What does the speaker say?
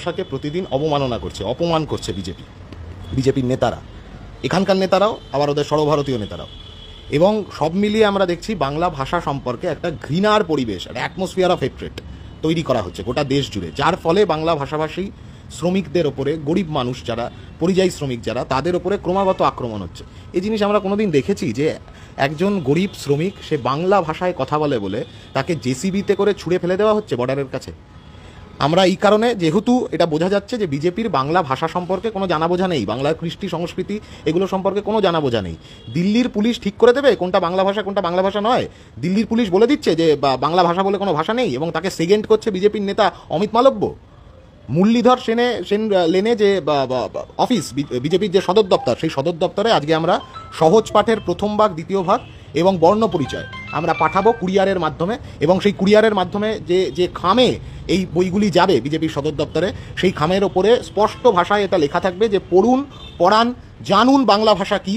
ভাষাকে প্রতিদিন অবমাননা করছে, অপমান করছে বিজেপির নেতারা, এখানকার নেতারাও, আবার ওদের সর্বভারতীয় নেতারাও। এবং সব মিলিয়ে আমরা দেখছি বাংলা ভাষা সম্পর্কে একটা ঘৃণার পরিবেশ, একটা অ্যাটমসফিয়ার অফ হেট্রেড তৈরি করা হচ্ছে গোটা দেশ জুড়ে, যার ফলে বাংলা ভাষাভাষী শ্রমিকদের ওপরে, গরিব মানুষ যারা, পরিযায়ী শ্রমিক যারা, তাদের ওপরে ক্রমাগত আক্রমণ হচ্ছে। এই জিনিস আমরা কোনোদিন দেখেছি যে একজন গরিব শ্রমিক সে বাংলা ভাষায় কথা বলে বলে তাকে জেসিবিতে করে ছুঁড়ে ফেলে দেওয়া হচ্ছে বর্ডারের কাছে? আমরা এই কারণে, যেহেতু এটা বোঝা যাচ্ছে যে বিজেপির বাংলা ভাষা সম্পর্কে কোনো জানা বোঝা নেই, বাংলার কৃষ্টি সংস্কৃতি এগুলো সম্পর্কে কোনো জানা বোঝা নেই। দিল্লির পুলিশ ঠিক করে দেবে কোনটা বাংলা ভাষা কোনটা বাংলা ভাষা নয়? দিল্লির পুলিশ বলে দিচ্ছে যে বাংলা ভাষা বলে কোনো ভাষা নেই, এবং তাকে সেকেন্ড করছে বিজেপির নেতা অমিত মালব্য। মুরলীধর সেন লেনে যে অফিস, বিজেপির যে সদর দপ্তর, সেই সদর দপ্তরে আজকে আমরা সহজ পাঠের প্রথম ভাগ, দ্বিতীয় ভাগ এবং বর্ণ পরিচয় আমরা পাঠাবো কুরিয়ারের মাধ্যমে, এবং সেই কুরিয়ারের মাধ্যমে যে খামে এই বইগুলি যাবে বিজেপির সদর দপ্তরে, সেই খামের ওপরে স্পষ্ট ভাষায় এটা লেখা থাকবে যে পড়ুন, পড়ান, জানুন বাংলা ভাষা কি।